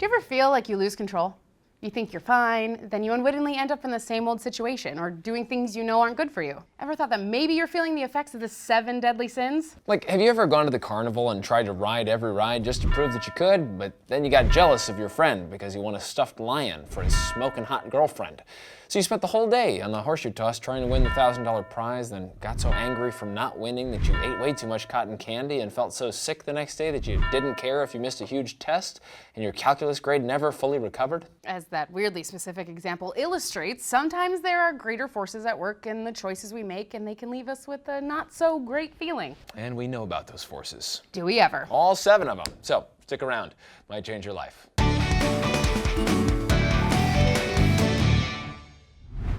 Do you ever feel like you lose control? You think you're fine, then you unwittingly end up in the same old situation or doing things you know aren't good for you. Ever thought that maybe you're feeling the effects of the 7 deadly sins? Like, have you ever gone to the carnival and tried to ride every ride just to prove that you could, but then you got jealous of your friend because he won a stuffed lion for his smoking hot girlfriend? So you spent the whole day on the horseshoe toss trying to win the $1,000 prize, then got so angry from not winning that you ate way too much cotton candy and felt so sick the next day that you didn't care if you missed a huge test and your calculus grade never fully recovered? As that weirdly specific example illustrates, sometimes there are greater forces at work in the choices we make, and they can leave us with a not so great feeling. And we know about those forces. Do we ever? All 7 of them. So stick around. Might change your life.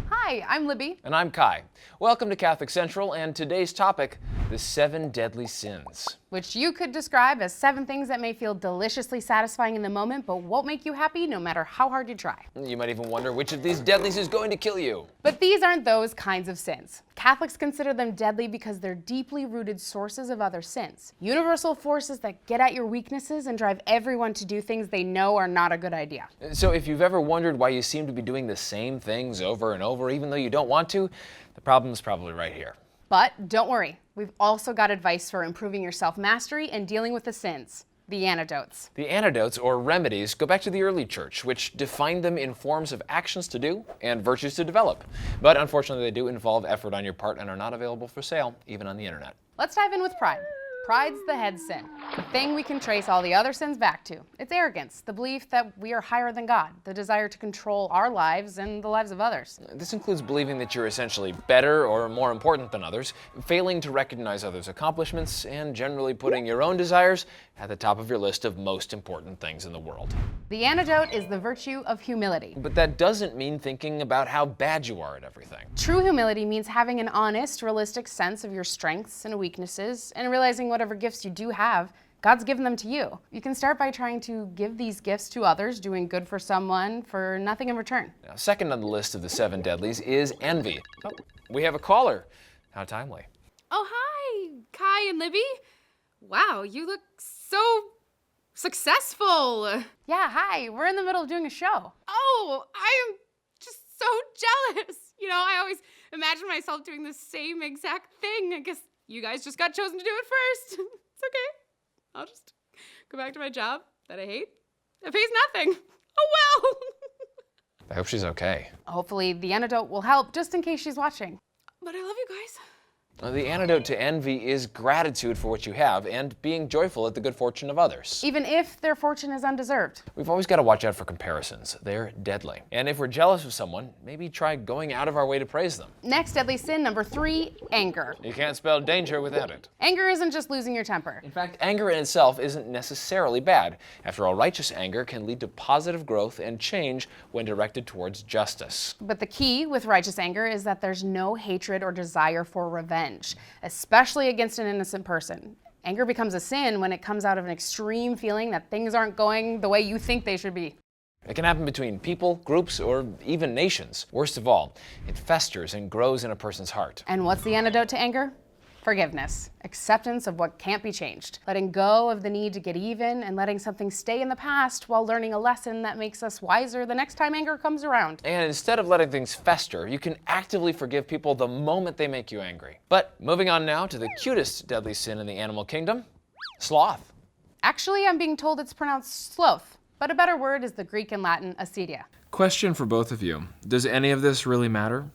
Hi, I'm Libby. And I'm Kai. Welcome to Catholic Central, and today's topic, the 7 deadly sins. Which you could describe as 7 things that may feel deliciously satisfying in the moment, but won't make you happy no matter how hard you try. You might even wonder which of these deadlies is going to kill you. But these aren't those kinds of sins. Catholics consider them deadly because they're deeply rooted sources of other sins. Universal forces that get at your weaknesses and drive everyone to do things they know are not a good idea. So if you've ever wondered why you seem to be doing the same things over and over, even though you don't want to, the problem's probably right here. But don't worry, we've also got advice for improving your self-mastery and dealing with the sins. The antidotes. The antidotes, or remedies, go back to the early church, which defined them in forms of actions to do and virtues to develop. But unfortunately, they do involve effort on your part and are not available for sale, even on the internet. Let's dive in with pride. Pride's the head sin, the thing we can trace all the other sins back to. It's arrogance, the belief that we are higher than God, the desire to control our lives and the lives of others. This includes believing that you're essentially better or more important than others, failing to recognize others' accomplishments, and generally putting your own desires at the top of your list of most important things in the world. The antidote is the virtue of humility. But that doesn't mean thinking about how bad you are at everything. True humility means having an honest, realistic sense of your strengths and weaknesses and realizing whatever gifts you do have, God's given them to you. You can start by trying to give these gifts to others, doing good for someone for nothing in return. Now, second on the list of the 7 deadlies is envy. Oh, we have a caller. How timely. Oh, hi, Kai and Libby. Wow, you look so successful. Yeah, hi, we're in the middle of doing a show. Oh, I am just so jealous. You know, I always imagine myself doing the same exact thing. I guess you guys just got chosen to do it first. It's okay. I'll just go back to my job that I hate. It pays nothing. Oh well. I hope she's okay. Hopefully the antidote will help, just in case she's watching. But I love you guys. The antidote to envy is gratitude for what you have and being joyful at the good fortune of others. Even if their fortune is undeserved. We've always got to watch out for comparisons. They're deadly. And if we're jealous of someone, maybe try going out of our way to praise them. Next deadly sin, number 3, anger. You can't spell danger without it. Anger isn't just losing your temper. In fact, anger in itself isn't necessarily bad. After all, righteous anger can lead to positive growth and change when directed towards justice. But the key with righteous anger is that there's no hatred or desire for revenge, especially against an innocent person. Anger becomes a sin when it comes out of an extreme feeling that things aren't going the way you think they should be. It can happen between people, groups, or even nations. Worst of all, it festers and grows in a person's heart. And what's the antidote to anger? Forgiveness, acceptance of what can't be changed, letting go of the need to get even and letting something stay in the past while learning a lesson that makes us wiser the next time anger comes around. And instead of letting things fester, you can actively forgive people the moment they make you angry. But moving on now to the cutest deadly sin in the animal kingdom, sloth. Actually, I'm being told it's pronounced sloth, but a better word is the Greek and Latin acedia. Question for both of you. Does any of this really matter?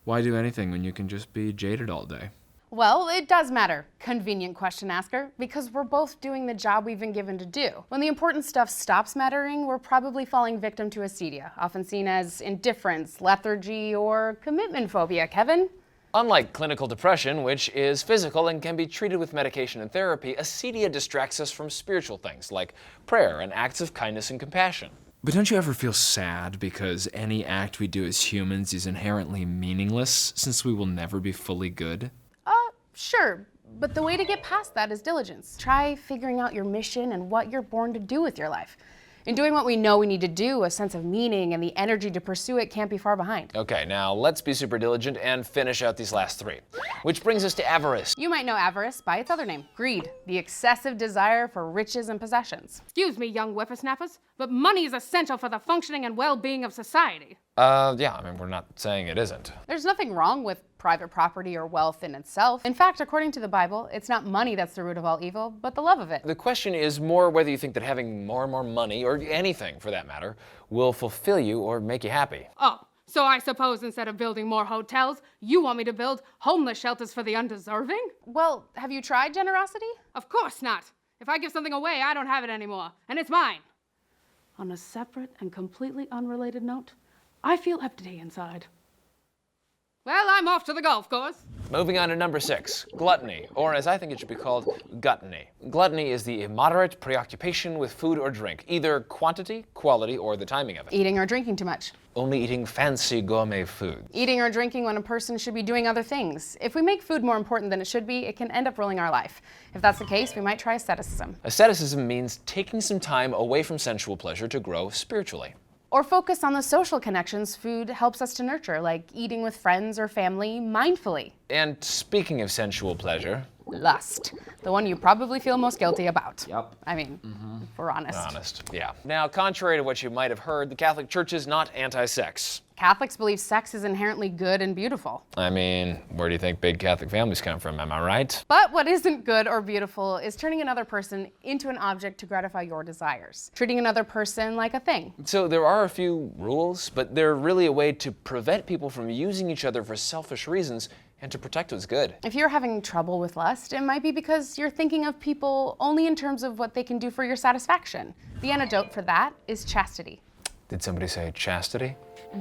Why do anything when you can just be jaded all day? Well, it does matter, convenient question asker, because we're both doing the job we've been given to do. When the important stuff stops mattering, we're probably falling victim to acedia, often seen as indifference, lethargy, or commitment phobia. Kevin? Unlike clinical depression, which is physical and can be treated with medication and therapy, acedia distracts us from spiritual things like prayer and acts of kindness and compassion. But don't you ever feel sad because any act we do as humans is inherently meaningless since we will never be fully good? Sure, but the way to get past that is diligence. Try figuring out your mission and what you're born to do with your life. In doing what we know we need to do, a sense of meaning and the energy to pursue it can't be far behind. Okay, now let's be super diligent and finish out these last three. Which brings us to avarice. You might know avarice by its other name, greed, the excessive desire for riches and possessions. Excuse me, young whippersnappers, but money is essential for the functioning and well-being of society. Yeah, I mean, we're not saying it isn't. There's nothing wrong with private property or wealth in itself. In fact, according to the Bible, it's not money that's the root of all evil, but the love of it. The question is more whether you think that having more and more money, or anything for that matter, will fulfill you or make you happy. Oh, so I suppose instead of building more hotels, you want me to build homeless shelters for the undeserving? Well, have you tried generosity? Of course not. If I give something away, I don't have it anymore, and it's mine. On a separate and completely unrelated note, I feel empty inside. Well, I'm off to the golf course. Moving on to number 6, gluttony, or as I think it should be called, gluttony. Gluttony is the immoderate preoccupation with food or drink, either quantity, quality, or the timing of it. Eating or drinking too much. Only eating fancy gourmet food. Eating or drinking when a person should be doing other things. If we make food more important than it should be, it can end up ruling our life. If that's the case, we might try asceticism. Asceticism means taking some time away from sensual pleasure to grow spiritually. Or focus on the social connections food helps us to nurture, like eating with friends or family mindfully. And speaking of sensual pleasure, Lust, the one you probably feel most guilty about. Yep. I mean, if we're honest. yeah. Now, contrary to what you might have heard, the Catholic Church is not anti-sex. Catholics believe sex is inherently good and beautiful. I mean, where do you think big Catholic families come from, am I right? But what isn't good or beautiful is turning another person into an object to gratify your desires. Treating another person like a thing. So there are a few rules, but they're really a way to prevent people from using each other for selfish reasons and to protect what's good. If you're having trouble with lust, it might be because you're thinking of people only in terms of what they can do for your satisfaction. The antidote for that is chastity. Did somebody say chastity?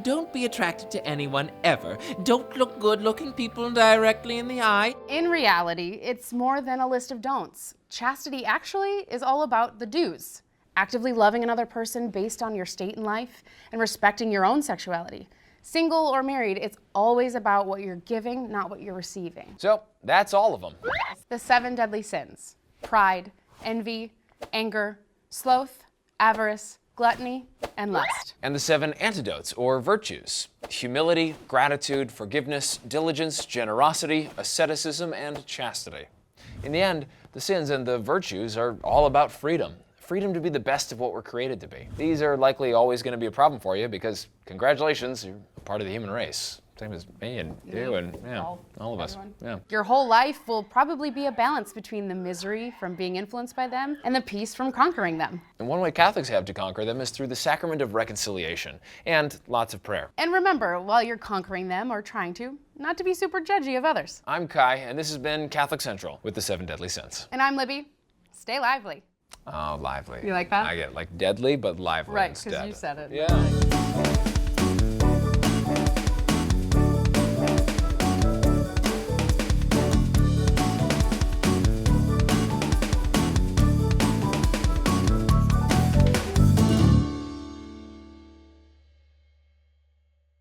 Don't be attracted to anyone ever. Don't look good-looking people directly in the eye. In reality, it's more than a list of don'ts. Chastity actually is all about the do's. Actively loving another person based on your state in life and respecting your own sexuality. Single or married, it's always about what you're giving, not what you're receiving. So, that's all of them. The 7 deadly sins: pride, envy, anger, sloth, avarice, gluttony, and lust. And the 7 antidotes, or virtues: humility, gratitude, forgiveness, diligence, generosity, asceticism, and chastity. In the end, the sins and the virtues are all about freedom. Freedom to be the best of what we're created to be. These are likely always going to be a problem for you because, congratulations, you're a part of the human race. Same as me and you and all of us. Yeah. Your whole life will probably be a balance between the misery from being influenced by them and the peace from conquering them. And one way Catholics have to conquer them is through the sacrament of reconciliation and lots of prayer. And remember, while you're conquering them or trying to, not to be super judgy of others. I'm Kai, and this has been Catholic Central with the 7 Deadly Sins. And I'm Libby. Stay lively. Oh, lively. You like that? I get like deadly, but lively Right, 'cause instead. you said it. Yeah.